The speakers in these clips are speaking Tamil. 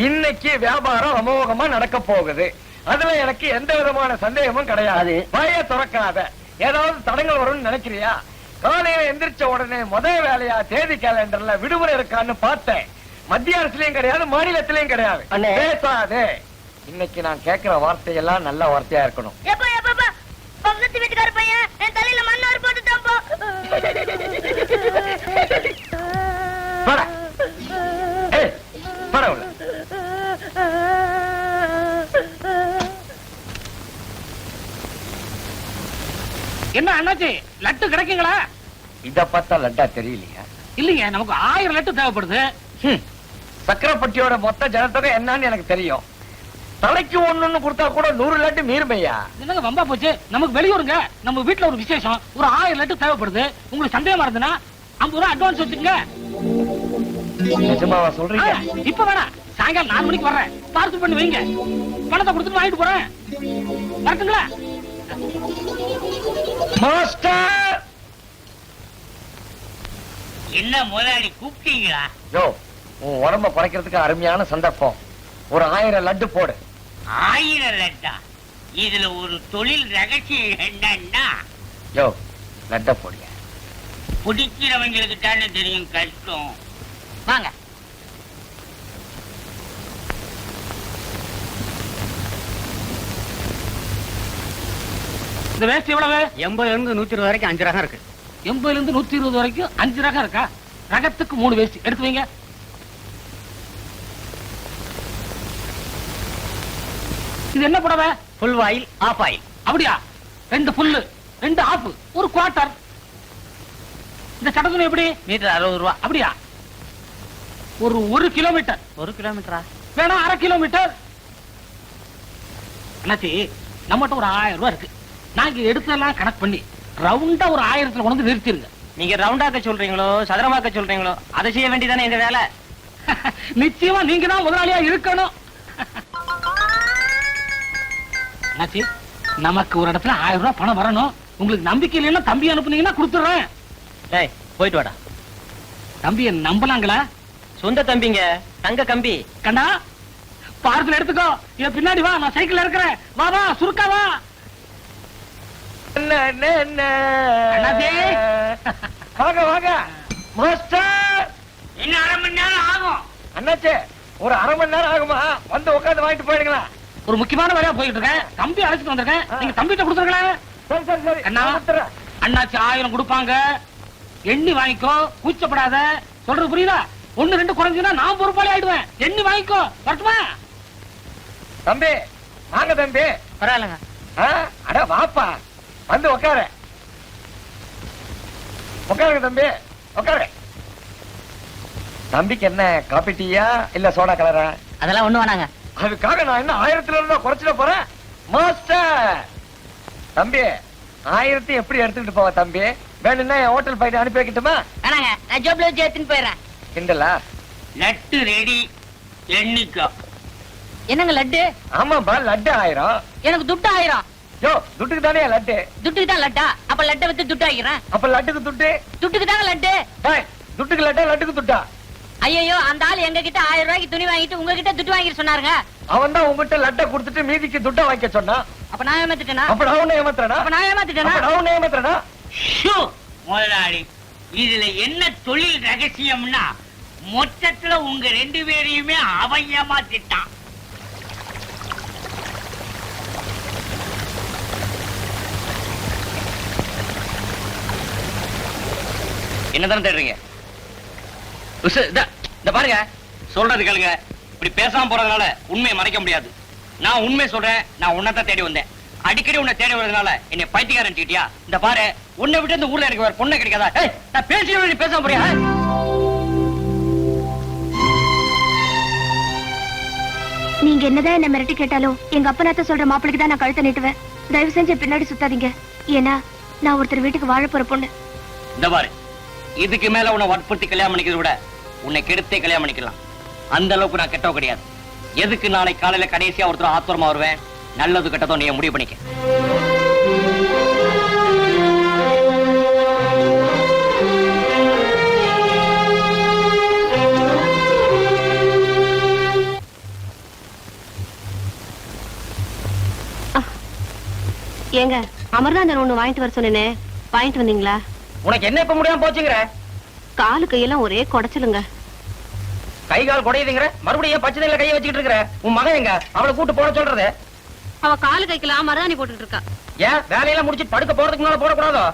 இன்னைக்கு வியாபாரம் அமோகமா நடக்க போகுது. அதுல எனக்கு எந்த விதமான சந்தேகமும் கிடையாது. வாயை திறக்காத. ஏதாவது தடங்கள் வரும்னு நினைக்கிறியா? காலையில எந்திரிச்ச உடனே முதல் வேலையா தேதி கேலண்டர்ல விடுமுறை இருக்கான்னு பார்த்தேன். மத்திய அரசுலயும் கிடையாது, மாநிலத்திலயும் கிடையாது. பேசாதே. இன்னைக்கு நான் கேட்கிற வார்த்தையெல்லாம் நல்ல வார்த்தையா இருக்கணும். பக்கத்து வீட்டுக்கார பையன் என் தலையில மண்ணாறு போட்டுட்டான். என்ன அண்ணாச்சி, லட்டு கிடைக்குங்களா? இத பார்த்தா லட்டா தெரியலையா? இல்லைங்க, நமக்கு 1000 லட்டு தேவைப்படுது. சக்கரப்பட்டியோட மொத்த ஜனத்தொகை என்னன்னு எனக்கு தெரியும். தலைக்கு ஒண்ணு கொடுத்தா கூட 100 லட்டு மீறுமையா? என்னங்க வம்பா போச்சு. நமக்கு வெளியூருங்க, நம்ம வீட்டுல ஒரு விசேஷம், ஒரு 1000 லட்டு தேவைப்படுது. உங்களுக்கு சந்தேகமா இருந்ததுன்னா 50 ரூபாய் அட்வான்ஸ் வச்சுக்கங்க. நிஜமாவா சொல்றீங்க? இப்ப வேணாம், சாயங்காலம் 4 மணிக்கு வர்றேன். பார்சல் பண்ணி வைங்க, பணத்தை கொடுத்துட்டு வாங்கிட்டு போறேன். வரட்டுங்களா? மாஸ்டர், என்ன முதலாளி கூப்பிட்டீங்களா? யோ, உன் உடம்ப குறைக்கிறதுக்கு அருமையான சந்தர்ப்பம். ஒரு 1000 லட்டு போடு. 1000 லட்டா? இதுல ஒரு தொழில் ரகசியம் என்னன்னா, யோ, லட்ட போடிய. பிடிக்கிறவங்களுக்கு தானே தெரியும் கஷ்டம். வாங்க. இந்த வேஸ்ட் எவ்வளவு? 80 இருந்து 120 வரைக்கும் 5 ரகம் இருக்கு. 80 இருந்து 120 வரைக்கும் 5 ரகம் இருக்கா? ரகத்துக்கு 3 வேஸ்ட் எடுத்து வைங்க. இது என்ன புடவை? Full oil, half oil. அப்படியா? 2 ஃபுல்லு, 2 ஆஃப், ஒரு குவார்டர். இந்த சட்டத்துணை எப்படி? மீட்டர் 60 ரூபா. அப்படியா? ஒரு 1 கிலோமீட்டர். 1 கிலோமீட்டரா? வேணா 1/2 கிலோமீட்டர். அண்ணாச்சி, நம்மகிட்ட ஒரு 1000 ரூபாய் இருக்கு. நாங்க எடுத்தெல்லாம் கணக்கு பண்ணி ரவுண்டா ஒரு 1000த்துல கொண்டு நிறுத்திருங்க. நீங்க ரவுண்டாக்க சொல்றீங்களோ சதுரமாக்க சொல்றீங்களோ அதை செய்ய வேண்டியதானே எங்க வேலை. நிச்சயமா நீங்க தான் முதலாளியா இருக்கணும். அண்ணாச்சி, நமக்கு ஒரு இடத்துல 1000 ரூபாய் பணம் வரணும். உங்களுக்கு நம்பிக்கை இல்லைன்னா தம்பி அனுப்புனீங்கன்னா கொடுத்துறேன். டேய், போயிட்டு வாடா. தம்பியை நம்பலாங்களா? சொந்த தம்பிங்க, தங்க கம்பி. கண்டா, பார்சல் எடுத்துக்கோ. என் பின்னாடி வா, நான் சைக்கிள் இருக்கிறேன். வா வா, சுருக்கா வா. அண்ணாச்சி, வாங்க வாங்க. மாஸ்டர், இன்னும் 1/2 மணி நேரம் ஆகும். அண்ணாச்சி, ஒரு 1/2 மணி நேரம் ஆகுமா? வந்து உட்காந்து வாங்கிட்டு போயிடுங்களா? ஒரு முக்கியமான வேலையா போயிட்டு இருக்கேன். தம்பி அழைச்சிட்டு வந்திருக்கேன். நீங்க தம்பிட்ட கொடுத்துருங்களேன். சரி சரி சரி. அண்ணா, அண்ணாச்சி 1000 கொடுப்பாங்க. எண்ணி வாங்கிக்கோ, கூச்சப்படாத. சொல்றது புரியுதா? 1 2 குறைஞ்சுனா நான் பொறுப்பாளி ஆயிடுவேன். எண்ணி வாங்கிக்கோ. வரட்டுமா? தம்பி, வாங்க தம்பி. பரவாயில்லங்க. அட வாப்பா, வந்து உட்காரு. உட்காருங்க தம்பி, உட்காரு. தம்பிக்கு என்ன காபி டீயா இல்ல சோடா கலரா? அதெல்லாம் ஒண்ணு வேணாங்க. அதுக்காக நான் என்ன 1000ல இருந்தா குறைச்சிட போறேன்? மாஸ்டர், தம்பி 1000 எப்படி எடுத்துக்கிட்டு போவ தம்பி? வேணும்னா என் ஹோட்டல் போயிட்டு அனுப்பி வைக்கட்டுமா? வேணாங்க, நான் ஜோப்ல வச்சு எடுத்துன்னு போயிடுறேன். கிண்டலா? லட்டு ரெடி, எண்ணிக்கோ. என்னங்க லட்டு? ஆமாப்பா, லட்டு 1000. எனக்கு துட்டு 1000. யோ, துட்டுக்கு தானே லட்டு? துட்டுக்கு தான் லட்டா? அப்ப லட்டை வித்து துட்டு ஆகிறேன். அப்ப லட்டுக்கு துட்டு? துட்டுக்கு தாங்க லட்டு. துட்டுக்கு லட்டா, லட்டுக்கு துட்டா? ஐயோ, அந்த ஆள் எங்க கிட்ட 1000 ரூபாய்க்கு துணி வாங்கிட்டு உங்ககிட்ட துட்டு வாங்கிட்டு சொன்னாருங்க. அவன் தான் உங்ககிட்ட லட்டை கொடுத்துட்டு மீதிக்கு துட்டை வாங்கிக்க சொன்னான். அப்ப நான் ஏமாத்திட்டேனா? அப்ப நான் உன்னை ஏமாத்துறேனா? அப்ப நான் ஏமாத்திட்டேனா? அப்ப நான் உன்னை ஏமாத்துறேனா? ஷூ, முதலாளி, இதுல என்ன தொழில் ரகசியம்னா, மொத்தத்துல உங்க 2 பேரையுமே அவன் ஏமாத்திட்டான். என்னதானே தேடுறீங்க? இந்த பாருங்க, சொல்றது கேளுங்க. இப்படி பேசாம போறதுனால உண்மையை மறைக்க முடியாது. நான் உண்மை சொல்றேன். நான் உன்னதான் தேடி வந்தேன். அடிக்கடி உன்னை தேடி வரதுனால என்னை பைத்தியக்காரன் சீட்டியா? இந்த பாரு, உன்னை விட்டு இந்த ஊர்ல எனக்கு வேற பொண்ணு கிடைக்காதா? நான் பேசி பேசாம போறியா? நீங்க என்னதான் என்ன மிரட்டி கேட்டாலும் எங்க அப்பனாத்த சொல்ற மாப்பிளைக்கு தான் நான் கழுத்தை நீட்டுவேன். தயவு செஞ்சு பின்னாடி சுத்தாதீங்க. ஏன்னா நான் ஒருத்தர் வீட்டுக்கு வாழ போற பொண்ணு. இந்த பாரு, இதுக்கு மேல உன்னை வற்புறுத்தி கல்யாணம் பண்ணிக்கிறத விட உன்னை கெடுத்தே கல்யாணம் பண்ணிக்கலாம். அந்த அளவுக்கு நான் கெட்டவ கிடையாது. எதுக்கு நாளை காலையில கடைசியா ஒருத்தர் ஆத்திரமா வருவேன்? நல்லது கெட்டதோ நீ முடிவு பண்ணிக்க. ஏங்க அமர்நாதன் ஒண்ணு வாங்கிட்டு வர சொன்னேனே, வாங்கிட்டு வந்தீங்களா? உனக்கு என்ன இப்ப முடியாம போச்சுங்கிற? காலு கையெல்லாம் ஒரே குடைச்சலுங்க. கை கால் குடையுதுங்கிற, மறுபடியும் ஏன் பச்சை தண்ணியில கையை வச்சுக்கிட்டு இருக்கிற? உன் மகன் எங்க? அவளை கூட்டு போட சொல்றது. அவ காலு கைக்கெல்லாம் மருதாணி போட்டுட்டு இருக்கா. ஏன் வேலையெல்லாம் முடிச்சு படுக்க போறதுக்கு முன்னால போடக்கூடாதோ?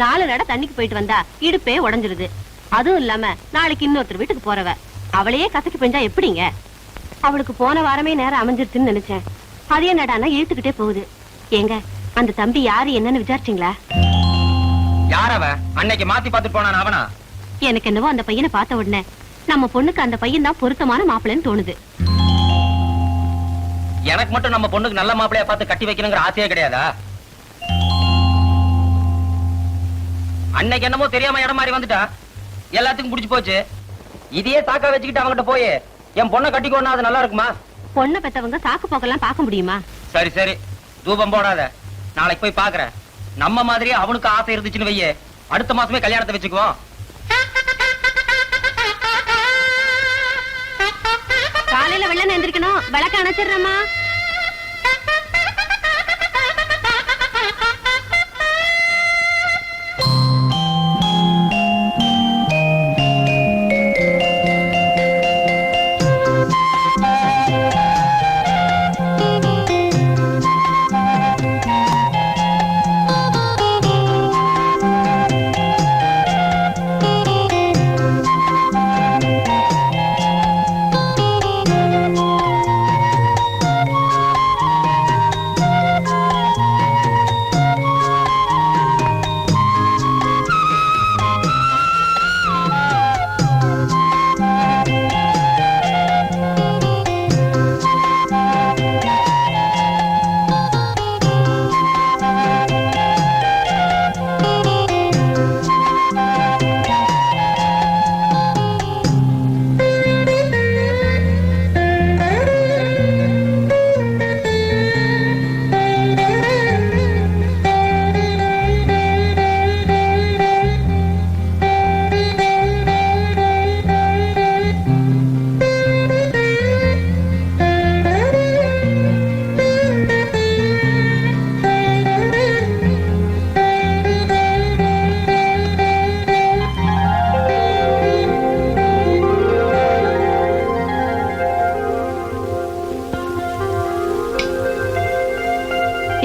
4 நட தண்ணிக்கு போயிட்டு வந்தா இடுப்பே உடைஞ்சிருது. அதுவும் இல்லாம நாளைக்கு இன்னொருத்தர் வீட்டுக்கு போறவ, அவளையே கசக்கி பெஞ்சா எப்படிங்க? அவளுக்கு போன வாரமே நேரம் அமைஞ்சிருச்சுன்னு நினைச்சேன். அதே நடானா இழுத்துக்கிட்டே போகுது. ஏங்க அந்த தம்பி யாரு என்னன்னு விசாரிச்சீங்களா? யார் அவன்? அன்னைக்கு மாத்தி பார்த்துட்டு போனான் அவனா? எனக்கு என்னவோ அந்த பையனை பார்த்த உடனே நம்ம பொண்ணுக்கு அந்த பையன் தான் பொருத்தமான மாப்பிள்ளைன்னு தோணுது. எனக்கு மட்டும் நம்ம பொண்ணுக்கு நல்ல மாப்பிளைய பார்த்து கட்டி வைக்கணுங்கிற ஆசையே கிடையாதா? அன்னைக்கு என்னமோ தெரியாம இடம் மாதிரி வந்துட்டா, எல்லாத்துக்கும் பிடிச்சு போச்சு. இதையே சாக்கா வச்சுக்கிட்டு அவங்கிட்ட போய் என் பொண்ணை கட்டிக்கோன்னா அது நல்லா இருக்குமா? பொண்ணை பெத்தவங்க சாக்கு போக்கெல்லாம் பார்க்க முடியுமா? சரி சரி, தூபம் போடாத. நாளைக்கு போய் பாக்குறேன். நம்ம மாதிரி அவனுக்கு ஆசை இருந்துச்சுன்னு வையே, அடுத்த மாசமே கல்யாணத்தை வச்சுக்குவோம். காலையில வெள்ளன எந்திரிக்கணும், விளக்க அணைச்சிடுறேம்மா.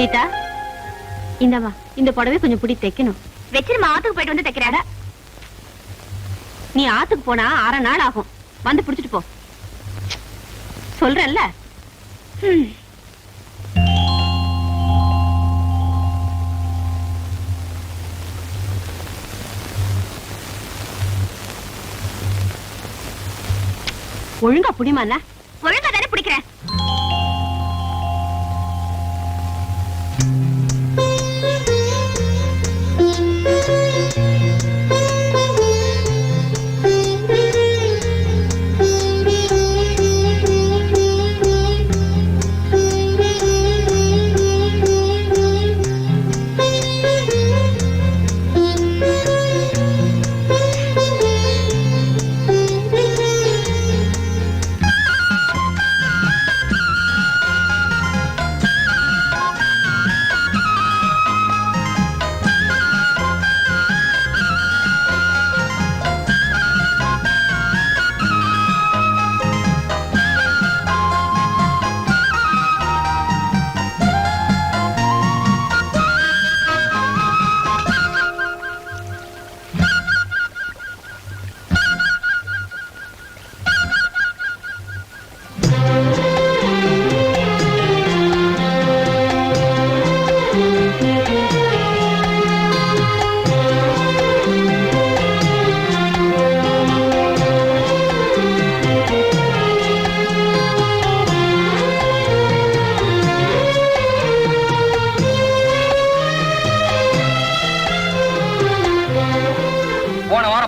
சீதா, இந்தமா இந்த புடவை கொஞ்சம் பிடி தைக்கணும். வச்சிருமா, ஆத்துக்கு போயிட்டு வந்து தைக்கிறாட. நீ ஆத்துக்கு போனா 1/2 நாள் ஆகும், வந்து பிடிச்சிட்டு போ சொல்றேன்ல. ஒழுங்கா புடிமா. ஒழுங்கா தானே பிடிக்கிறேன்.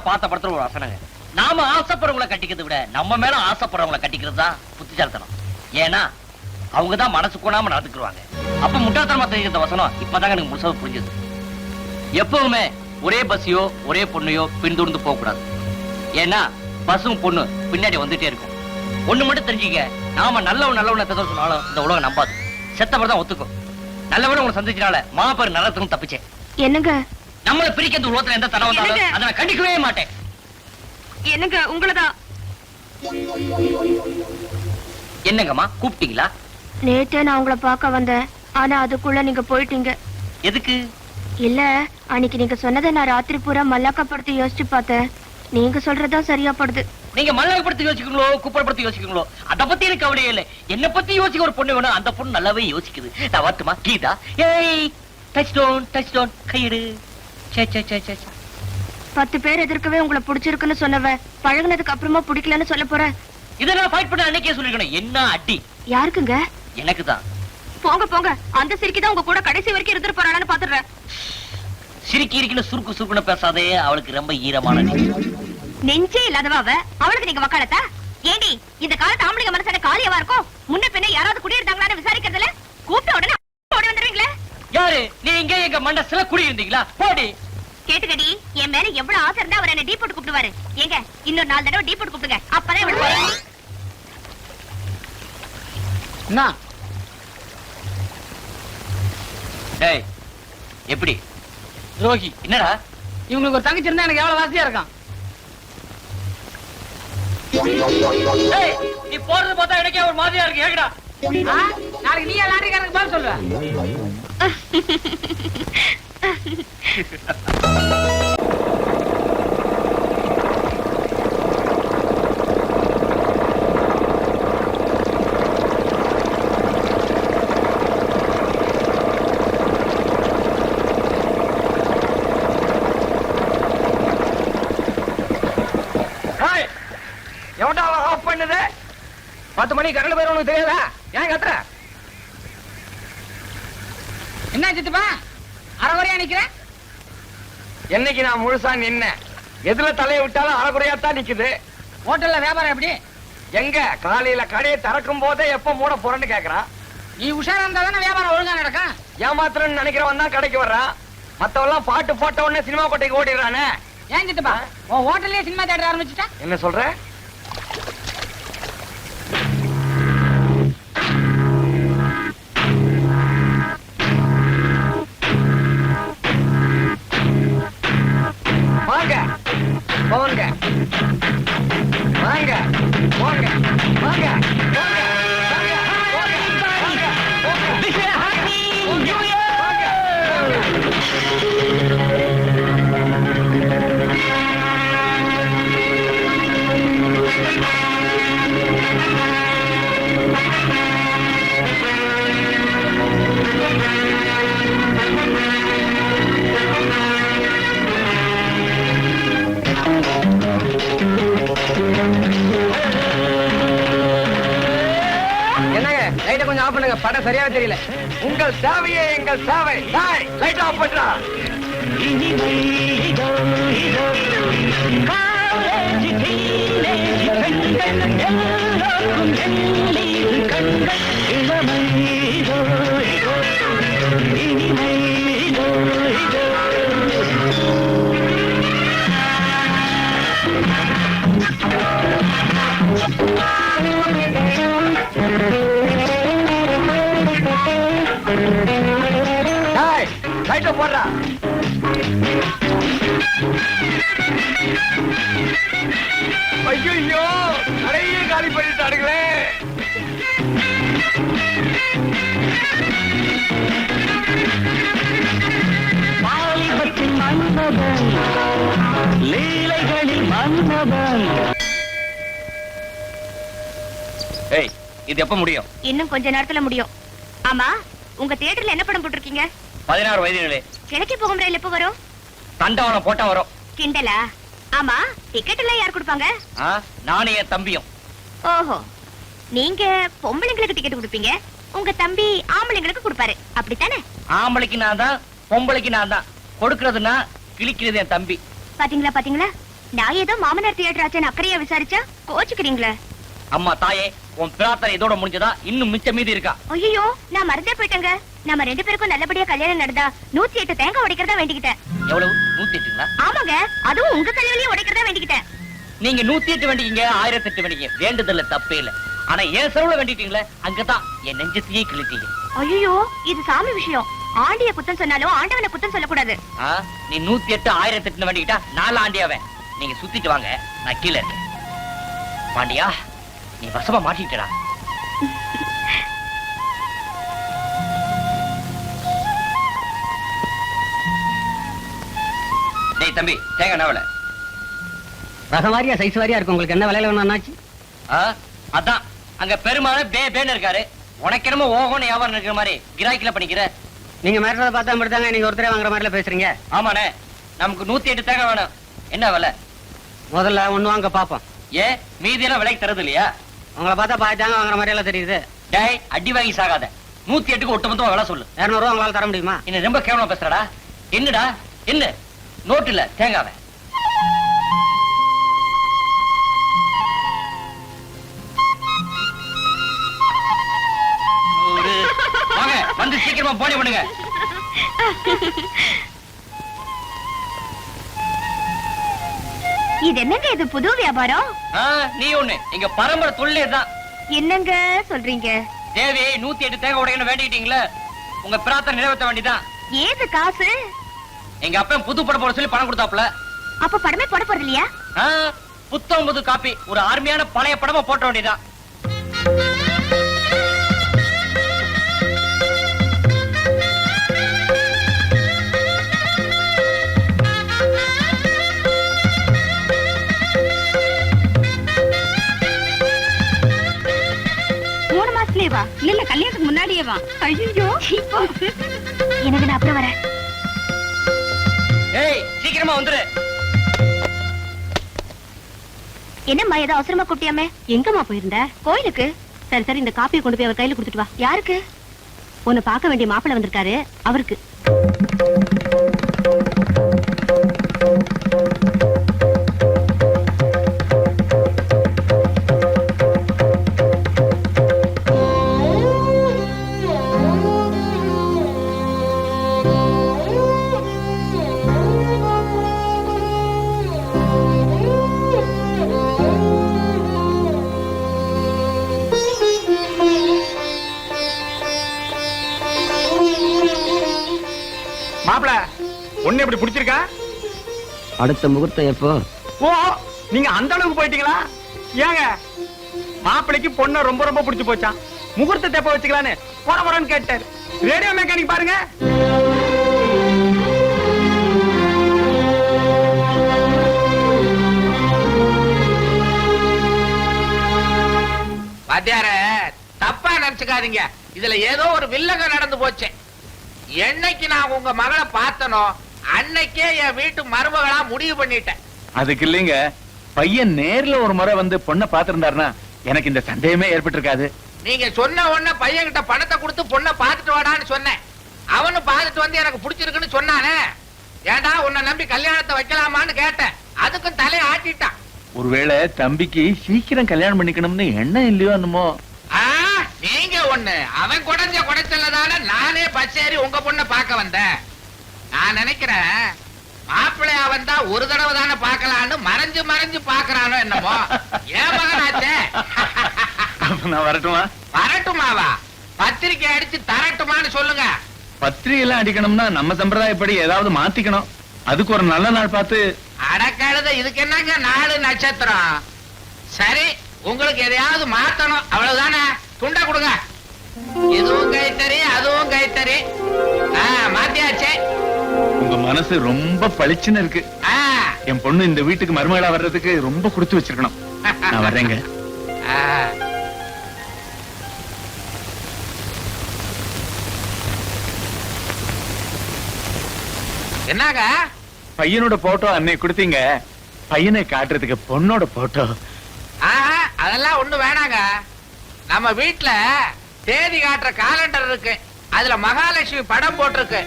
பார்த்த படத்துல ஒரு வசனங்க, நாம ஆசைப்படுறவங்களை கட்டிக்கிறத விட நம்ம மேல ஆசைப்படுறவங்களை கட்டிக்கிறது தான் புத்திசாலித்தனம். ஏன்னா அவங்க தான் மனசு கொள்ளாம நடந்துக்குவாங்க. அப்ப முட்டாள்தனமா தெரிஞ்ச வசனம் இப்பதாங்க எனக்கு முழுசா புரிஞ்சது. எப்பவுமே ஒரே பஸ்ஸையோ ஒரே பொண்ணையோ பின்தொடர்ந்து போக கூடாது. ஏன்னா பஸ்ஸும் பொண்ணு பின்னாடி வந்துட்டே இருக்கும். ஒண்ணு மட்டும் தெரிஞ்சுக்க, நாம நல்லவன் நல்லவனை சொன்னாலும் இந்த உலகம் நம்பாது, செத்தவர் தான் ஒத்துக்கும். நல்லவன உங்களை சந்திச்சனால மாபெரும் நரத்துக்கும் தப்பிச்சேன். என்னங்க நம்மள பிரிக்கிறது உலகத்துல எந்த தடவை வந்தாலும் என்னங்க? அதை நான் கண்டிக்கவே மாட்டேன். என்னங்க உங்களதான் என்னங்கம்மா கூப்பிட்டீங்களா? நேத்தே நான் உங்களை பார்க்க வந்தேன், ஆனா அதுக்குள்ள நீங்க போயிட்டீங்க. எதுக்கு? இல்ல, அன்னைக்கு நீங்க சொன்னதை நான் ராத்திரி பூரா மல்லாக்கப்படுத்தி யோசிச்சு பார்த்தேன். நீங்க சொல்றதுதான் சரியா படுது. நீங்க மல்லாக்கப்படுத்தி யோசிக்கீங்களோ குப்பைப்படுத்தி யோசிக்கீங்களோ அத பத்தி எனக்கு கவலையே இல்லை. என்ன பத்தி யோசிக்க ஒரு பொண்ணு வேணும், அந்த பொண்ணு நல்லாவே யோசிக்குது. நான் வரட்டுமா? கீதா ஏய் டச் டவுன் கையிடு. சே சே சே சே 10 பேர் எதிர்க்கவே உங்களை பிடிச்சிருக்குன்னு சொன்னவ பழகுனதுக்கு அப்புறமா பிடிக்கலன்னு சொல்ல போறேன். இதை நான் ஃபைட் பண்ண அன்னைக்கே சொல்லிருக்கணும். என்ன அடி? யாருக்குங்க? எனக்கு தான். போங்க போங்க, அந்த சிரிக்கிதான் உங்க கூட கடைசி வரைக்கும் இருந்துட்டு போறாளான்னு பாத்துடுறேன். சிரிக்கி இருக்குன்னு சுருக்கு சுருக்குன்னு பேசாதே, அவளுக்கு ரொம்ப ஈரமான நெஞ்சே இல்லாதவ அவ, அவளுக்கு நீங்க வக்காலத்தா? ஏண்டி இந்த காலத்து ஆம்பளைங்க மனசான காலியவா இருக்கும்? முன்ன பின்ன யாராவது குடியிருந்தாங்களான்னு விசாரிக்கிறதுல கூப்பிட்ட உடனே ஓடி வந்துடுவீங்களே. யாரு நீங்க? எங்க மண்டசில குடி இருந்தீங்களா? போடி. கேட்டுக்கடி, என் மேல எவ்வளவு ஆசை இருந்தா அவர் என்ன டீ போட்டு கூப்பிடுவாரு. ஏங்க இன்னொரு 4 தடவை டீ போட்டு கூப்பிடுங்க, அப்பதான் இவளுக்கு வரும். என்ன டேய் எப்படி ரோகி, என்னடா? இவங்களுக்கு ஒரு தங்கச்சி இருந்தா எனக்கு எவ்வளவு வாசியா இருக்கான். டேய் நீ போறது பார்த்தா எனக்கே ஒரு மாதிரியா இருக்கு. ஏங்கடா நாளைக்கு நீ லாரிக்காரனுக்கு பதில் சொல்லுவ. எவன்டா ஆஃப் பண்ணுது? 10 மணி கரண்ட் போயிரும், உனக்கு தெரியாதா? ஏன் கத்துற? என்ன சித்துப்பா அரைகுறையா நிக்கிறேன்? என்னைக்கு நான் முழுசா நின்ன எதுல தலையை விட்டாலும் அரைகுறையாத்தான் நிக்குது. ஹோட்டல்ல வியாபாரம் எப்படி? எங்க காலையில கடையை திறக்கும் போதே எப்ப மூட போறேன்னு கேக்குறான். நீ உஷாரா இருந்தா தானே வியாபாரம் ஒழுங்கா நடக்கும். ஏமாத்திரன்னு நினைக்கிறவன் தான் கடைக்கு வர்றான். மத்தவெல்லாம் பாட்டு போட்ட உடனே சினிமா கோட்டைக்கு ஓடிடுறானே. ஏன் சித்துப்பா உன் ஹோட்டல்லயே சினிமா தேட்டர் ஆரம்பிச்சுட்டா? என்ன சொல்ற? வாங்க போங்க வாங்க போங்க வாங்க கொஞ்சம் ஆஃப் பண்ணுங்க, படம் சரியா தெரியல. உங்கள் சேவையே எங்கள் சேவை. லைட் ஆஃப் பண்றா. லைட் போடுறா. ஐயோ நிறைய காலி பண்ணிட்டாடுங்களே. மன்னவன் லீலைகளில் மன்னவன். ஏய் இது எப்ப முடியும்? இன்னும் கொஞ்ச நேரத்துல முடியும். ஆமா, உங்க தியேட்டர்ல என்ன படம் போட்டிருக்கீங்க? 16 வயதிலே. கிழக்கே போகும் ரயில் எப்ப வரும்? தண்டவாளம் போட்டா வரும். கிண்டலா? ஆமா, டிக்கெட் எல்லாம் யார் கொடுப்பாங்க? நானே என் தம்பியும். ஓஹோ, நீங்க பொம்பளைங்களுக்கு டிக்கெட் கொடுப்பீங்க, உங்க தம்பி ஆம்பளைங்களுக்கு கொடுப்பாரு, அப்படித்தானே? ஆம்பளைக்கு நான் தான், பொம்பளைக்கு நான் தான். கொடுக்கறதுனா கிழிக்கிறது என் தம்பி. பாத்தீங்களா பாத்தீங்களா, நான் ஏதோ மாமனார் தியேட்டர் ஆச்சேன்னு அக்கறையா விசாரிச்சா கோச்சுக்கிறீங்களே. அம்மா தாயே, உன் பிரார்த்தனை இதோட முடிஞ்சதா? இன்னும் மிச்சம் மீதி இருக்கா? ஐயோ, நான் மறந்தே போயிட்டேங்க. நம்ம 2 பேருக்கும் நல்லபடியா கல்யாணம் நடந்தா 108 தேங்காய் உடைக்கிறதா வேண்டிக்கிட்டேன். எவ்வளவு? 108ங்களா? ஆமாங்க, அதுவும் உங்க தலையிலயும் உடைக்கிறதா வேண்டிக்கிட்டேன். நீங்க 108 வேண்டிக்கீங்க, 1008 வேண்டிக்கீங்க, வேண்டுதல்ல தப்பே இல்ல. ஆனா ஏன் செலவுல வேண்டிட்டீங்களே அங்கதான் என் நெஞ்சத்தையே கிழிட்டீங்க. ஐயோ இது சாமி விஷயம். ஆண்டிய குத்தம் சொன்னாலும் ஆண்டவனை குத்தம் சொல்லக்கூடாது. நீ 108 1008 வேண்டிக்கிட்டா 4 ஆண்டியாவன். நீங்க சுத்திட்டு வாங்க, நான் கீழே இருக்கேன். பாண்டியா, நீ வசமா மாட்டிட்டடா. டேய் தம்பி, தேங்க என்ன விலை? ரகம் வாரியா சைஸ் வாரியா இருக்கும். உங்களுக்கு என்ன விலையில வேணும் அண்ணாச்சி? அதான் அங்க பெருமான பேன்னு இருக்காரு. உனக்கு என்னமோ ஓகோன்னு வியாபாரம் இருக்கிற மாதிரி கிராக்கில பண்ணிக்கிற. நீங்க மிரட்டதை பார்த்தா மட்டும்தாங்க நீங்க ஒருத்தரே வாங்குற மாதிரில பேசுறீங்க. ஆமாண்ணே, நமக்கு 108 தேங்க வேணும். என்ன விலை? முதல்ல ஒண்ணு வாங்க பாப்போம். ஏன் மீதி எல்லாம் விலைக்கு தரது இல்லையா? உங்களை பார்த்தா பாதி தாங்க வாங்குற மாதிரி எல்லாம் தெரியுது. டேய், அடி வாங்கி சாகாத. 108க்கு ஒட்டு மொத்தமா விலை சொல்லு. 200 ரூபா உங்களால தர முடியுமா? என்ன ரொம்ப கேவலமா பேசுறடா. என்னடா என்ன நோட்டு இல்ல தேங்காவ? வாங்க வந்து சீக்கிரமா போனி பண்ணுங்க. இது என்னங்க இது புது வியாபாரம்? நீ ஒண்ணு எங்க பரம்பரை தொழிலே தான். என்னங்க சொல்றீங்க? தேவி 108 தேங்க உடைக்கணும் வேண்டிக்கிட்டீங்களே, உங்க பிரார்த்தனை நிறைவேற்ற வேண்டிதான். ஏது காசு? எங்க அப்பா புது படம் போட சொல்லி பணம் கொடுத்தாப்ல. அப்ப படமே போட போறது இல்லையா? புத்தம் புது காப்பி ஒரு அருமையான பழைய படமா போட்ட வேண்டியதான். இல்ல கல்யாணத்துக்கு முன்னாடியே வா. ஐயோ எனக்கு நான் அப்புறம் வரேன். ஏய் சீக்கிரமா வந்துரு. என்னம்மா ஏதோ அவசரமா கூப்பிட்டியாமே? எங்கம்மா போயிருந்த? கோயிலுக்கு. சரி சரி, இந்த காப்பியை கொண்டு போய் அவர் கையில கொடுத்துட்டு வா. யாருக்கு? உன்னை பார்க்க வேண்டிய மாப்பிள்ளை வந்திருக்காரு, அவருக்கு. ஒண்ணு எப்படி பிடிச்சிருக்கா? அடுத்த முகூர்த்தம் எப்போ? ஓ, நீங்க அந்த அளவுக்கு போயிட்டீங்களா? ஏங்க மாப்பிளைக்கு பொண்ண ரொம்ப ரொம்ப பிடிச்சு போச்சான். முகூர்த்தத்தை எப்ப வச்சுக்கலான்னு போறன்னு கேட்டாரு. ரேடியோ மெக்கானிக் பாருங்க. வாத்தியார தப்பா நினைச்சுக்காதீங்க. இதுல ஏதோ ஒரு வில்லங்க நடந்து போச்சு. என்னைக்கு நான் உங்க மகளை பார்த்தனோ அன்னைக்கே என் வீட்டு மருமகளா முடிவு பண்ணிட்டேன். அதுக்கு இல்லைங்க, பையன் நேர்ல ஒரு முறை வந்து பொண்ணை பாத்துருந்தாருன்னா எனக்கு இந்த சந்தேகமே ஏற்பட்டிருக்காது. நீங்க சொன்ன உடனே பையன் கிட்ட பணத்தை கொடுத்து பொண்ணை பாத்துட்டு வாடான்னு சொன்னேன். அவனு பாத்துட்டு வந்து எனக்கு பிடிச்சிருக்குன்னு சொன்னானே. ஏண்டா உன்னை நம்பி கல்யாணத்தை வைக்கலாமான்னு கேட்டேன். அதுக்கும் தலையை ஆட்டிட்டான். ஒருவேளை தம்பிக்கு சீக்கிரம் கல்யாணம் பண்ணிக்கணும்னு எண்ணம் இல்லையோ என்னமோ. நீங்க ஒண்ணு, அவன் குடைஞ்ச குடைச்சல்லதான நானே பச்சேரி உங்க பொண்ணை பார்க்க வந்தேன். நான் நினைக்கிறேன் மாப்பிள்ளையா வந்தா ஒரு தடவை தானே பார்க்கலான்னு மறைஞ்சு மறைஞ்சு பாக்குறானோ என்னமோ. ஏன் மகனாச்சே. நான் வரட்டுமா? வரட்டுமாவா? பத்திரிக்கை அடிச்சு தரட்டுமான்னு சொல்லுங்க. பத்திரிகை எல்லாம் அடிக்கணும்னா நம்ம சம்பிரதாயப்படி ஏதாவது மாத்திக்கணும். அதுக்கு ஒரு நல்ல நாள் பார்த்து. அடக்கழுத, இதுக்கு என்னங்க நாலு நட்சத்திரம். சரி, உங்களுக்கு எதையாவது மாத்தணும், அவ்வளவுதானே. துண்டா கொடுங்க. இதுவும் கைத்தறி, அதுவும் கைத்தறி. மாத்தியாச்சே. உங்க மனசு ரொம்ப பளிச்சுன்னு இருக்கு. என் பொண்ணு இந்த வீட்டுக்கு மருமகளா வர்றதுக்கு ரொம்ப கொடுத்து வச்சிருக்கணும். நான் வர்றேங்க. என்னங்க பையனோட போட்டோ அன்னை கொடுத்தீங்க, பையனை காட்டுறதுக்கு பொண்ணோட போட்டோ. அதெல்லாம் ஒண்ணு வேணாங்க. நம்ம வீட்டுல தேதி காட்டுற காலண்டர் இருக்கு. அதுல மகாலட்சுமி படம் போட்டிருக்கு.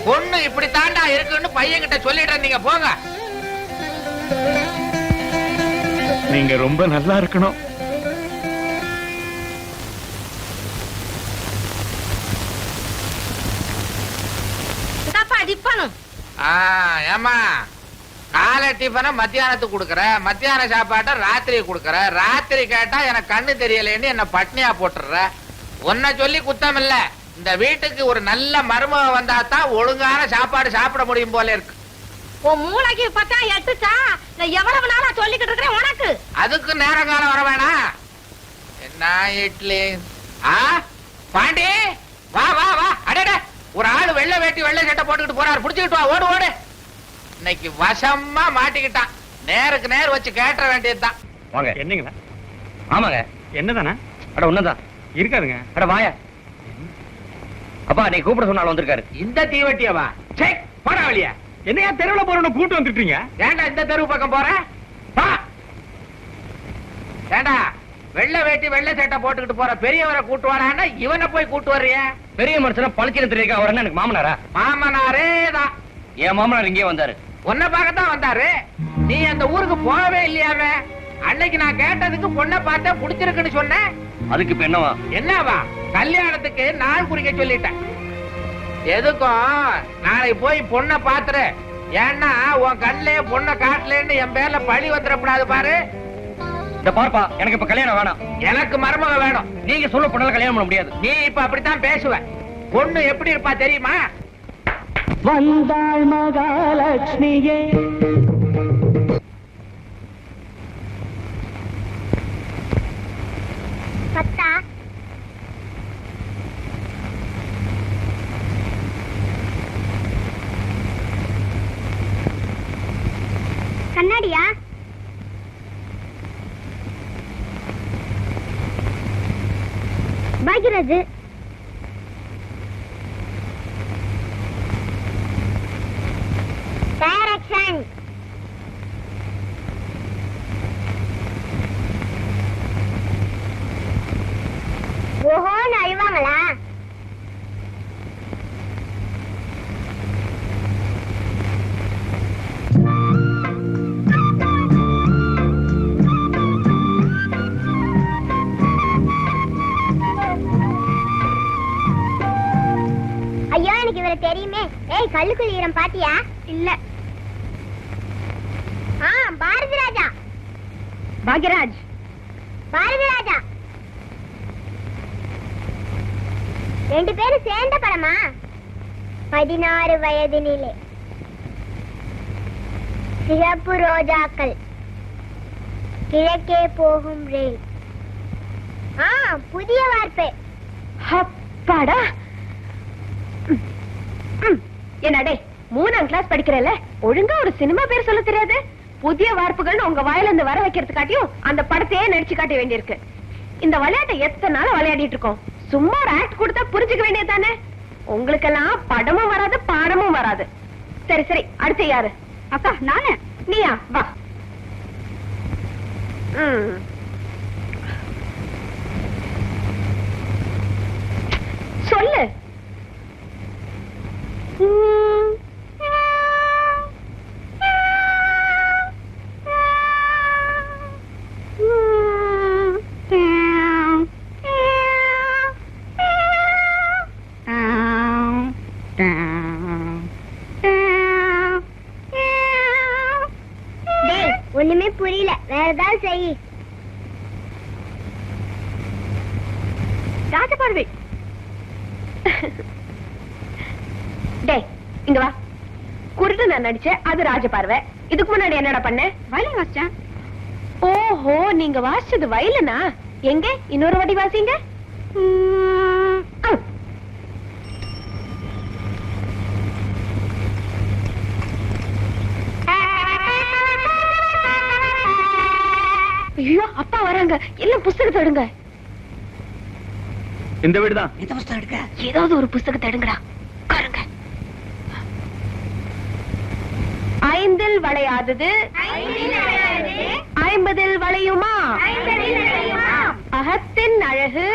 பொண்ணு இப்படி தாண்டா இருக்குன்னு பையன் கிட்ட சொல்லிட்டு நீங்க போங்க. நீங்க ரொம்ப நல்லா இருக்கணும். ஏமா காலை டிஃபனை மத்தியானத்துக்கு கொடுக்கற, மத்தியான சாப்பாட்டை ராத்திரி கொடுக்கற, ராத்திரி கேட்டா எனக்கு கண்ணு தெரியலேன்னு என்ன பட்னியா போட்டுற. உன்னை சொல்லி குத்தம் இல்ல, இந்த வீட்டுக்கு ஒரு நல்ல மருமக வந்தா தான் ஒழுங்கான சாப்பாடு சாப்பிட முடியும் போல இருக்கு. உன் மூளைக்கு பத்தா எட்டுச்சா? நான் எவ்வளவு நாளா சொல்லிக்கிட்டு இருக்கிறேன் உனக்கு. அதுக்கு நேர காலம் வர வேணாம். என்ன இட்லி? பாண்டி வா வா வா. அடடே, ஒரு ஆளு வெள்ளை வேட்டி வெள்ளை சட்டை போட்டுக்கிட்டு போறாரு, புடிச்சுக்கிட்டு வா, ஓடு ஓடு. இன்னைக்கு வசமா மாட்டிக்கிட்டான். நேருக்கு நேர் வச்சு கேட்ட வேண்டியதுதான். வாங்க. என்னங்களா? ஆமாங்க. என்னதானே? அட உன்னதான் இருக்காதுங்க. அட வாயா. அப்பா நீ கூப்பிட சொன்னாலும் வந்திருக்காரு. இந்த தீவட்டியவா? சே, போடா வெளிய. என்னையா தெருவுல போறவன கூட்டு வந்துட்டீங்க? ஏண்டா இந்த தெரு பக்கம் போற? வா. ஏண்டா வெள்ளை வேட்டி வெள்ளை சட்டை போட்டுக்கிட்டு போற பெரியவரை கூட்டு வரான்னா இவனை போய் கூட்டு வர்றிய? பெரிய மனுஷனா பழச்சின தெரியுங்க. அவர் என்ன எனக்கு மாமனாரா? மாமனாரே தான். என் மாமனார் இங்கே வந்தாரு. உன்னை பார்க்கத்தான் வந்தாரு. நீ அந்த ஊருக்கு போகவே இல்லையாவே? அன்னைக்கு நான் கேட்டதுக்கு பொண்ணை பார்த்தா புடிச்சிருக்குன்னு சொன்னேன். அதுக்கு இப்ப என்னவா? என்னவா? கல்யாணத்துக்கு நாள் குறிக்க சொல்லிட்டேன். எதுக்கும் நாளைக்கு போய் பொண்ணை பாத்துரு. ஏன்னா உன் கண்ணிலே பொண்ணை காட்டலன்னு என் பேர்ல பழி வந்துடக்கூடாது பாரு. இந்த பார்ப்பா, எனக்கு இப்ப கல்யாணம் வேணாம். எனக்கு மருமக வேணும். நீங்க சொல்ல பொண்ணால கல்யாணம் பண்ண முடியாது. நீ இப்ப அப்படித்தான் பேசுவ. பொண்ணு எப்படி இருப்பா தெரியுமா? வந்தாள் மகாலட்சுமியே. பத்தா கண்ணாடியா? பாக்யராஜ் டைரக்ஷன். ஓஹோன்னு அழுவாங்களா? ஐயோ எனக்கு இவரை தெரியுமே. ஏய் கல்லுக்குள் ஈரம் பாத்தியா? இல்ல. பாரதி ராஜா. பாக்யராஜ். பாரதி ராஜா ரெண்டு பேரும் சேர்ந்த படமா? 16 வயதினிலே. சிகப்பு ரோஜாக்கள். கிழக்கே போகும் ரயில். புதிய வார்த்தை. அப்பாடா. என்னடே 3ஆம் கிளாஸ் படிக்கிறல, ஒழுங்கா ஒரு சினிமா பேர் சொல்ல தெரியாது? புதிய வார்ப்புகள் உங்க வாயில இருந்து வர வைக்கிறதுக்காட்டியும் அந்த படத்தையே நடிச்சு காட்ட வேண்டியிருக்கு. இந்த விளையாட்டை எத்தனை நாள் விளையாடிட்டு இருக்கோம். சும்மா ஒரு ஆக்ட் கொடுத்தா புரிஞ்சுக்க வேண்டியதானே? உங்களுக்கெல்லாம் படமும் வராது பாடமும் வராது. சரி சரி, அடுத்து யாரு? அக்கா நானு. நீயா? வா. சொல்லு. ஒண்ணுமே புரியல, வேற ஏதாவது செய். ராஜபார்வை. டே இங்க வா. குருட்டு நான் நடிச்சேன், அது ராஜபார்வை. இதுக்கு முன்னாடி என்னடா பண்ண? வயலின் வாசிச்சேன். ஓஹோ, நீங்க வாசிச்சது வயலினா? எங்க இன்னொரு வாட்டி வாசிங்க. ஐயோ அப்பா வராங்க, எல்லாம் புஸ்தகத்தை எடுங்க. இந்த வீடுதான். ஏதாவது ஒரு புஸ்தகத்தை எடுங்கடா. உட்காருங்க. 5இல் வளையாதது 50இல் வளையுமா? அகத்தின் அழகு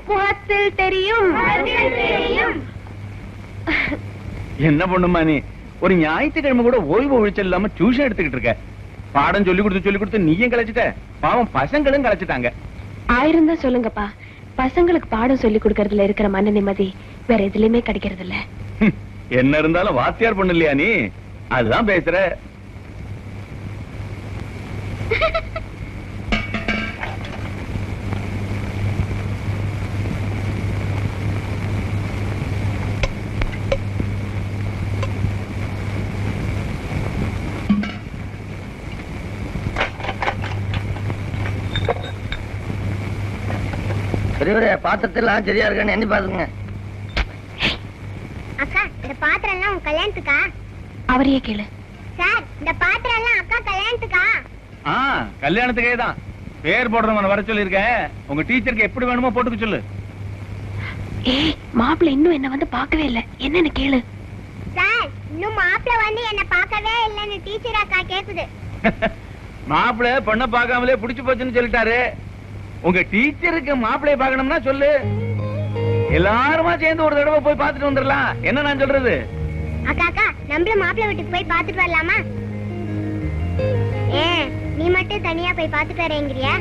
முகத்தில் தெரியும். என்ன பண்ணுமா நீ? ஒரு ஞாயிற்றுக்கிழமை கூட ஓய்வு ஒழிச்சல் இல்லாம டியூஷன் எடுத்துக்கிட்டு இருக்க. பாடம் சொல்லி கொடுத்து நீயும் கலைச்சிட்ட. பாவம் பசங்களும் கலைச்சிட்டாங்க. 1000 தான் சொல்லுங்கப்பா. பசங்களுக்கு பாடம் சொல்லி கொடுக்கறதுல இருக்கிற மன நிம்மதி வேற எதுலயுமே கிடைக்கிறது இல்ல. என்ன இருந்தாலும் வாத்தியார் பொண்ணு இல்லையா நீ? அதுதான் பேசுற. பாத்திரத்தெல்லாம் சரியா இருக்கான்னு எண்ணி பாருங்க. அக்கா இந்த பாத்திரம் எல்லாம் உங்க கல்யாணத்துக்கா? அவரையே கேளு. சார் இந்த பாத்திரம் எல்லாம் அக்கா கல்யாணத்துக்கா? கல்யாணத்துக்கே தான். பேர் போடுறவன வர சொல்லிருக்கேன். உங்க டீச்சருக்கு எப்படி வேணுமோ போட்டுக்க சொல்லு. ஏய், மாப்பிள்ளை இன்னும் என்ன வந்து பார்க்கவே இல்ல. என்னன்னு கேளு. சார் இன்னும் மாப்பிள்ள வந்து என்ன பார்க்கவே இல்லைன்னு டீச்சர் அக்கா கேக்குது. மாப்பிள்ளை பொண்ணை பார்க்காமலே புடிச்சு போச்சுன்னு சொல்லிட்டாரு. உங்க டீச்சருக்கு மாப்பிள்ளைய பார்க்கணும்னா சொல்லு. எல்லாருமா சேர்ந்து ஒரு தடவை போய் பார்த்துட்டு வந்துடலாம். என்ன நான் சொல்றது? அக்கா அக்கா நம்மளும் மாப்பிள்ள வீட்டுக்கு போய் பார்த்துட்டு வரலாமா? நீ மட்டும் தனியா போய் பார்த்துட்டு வரேங்கிறியா?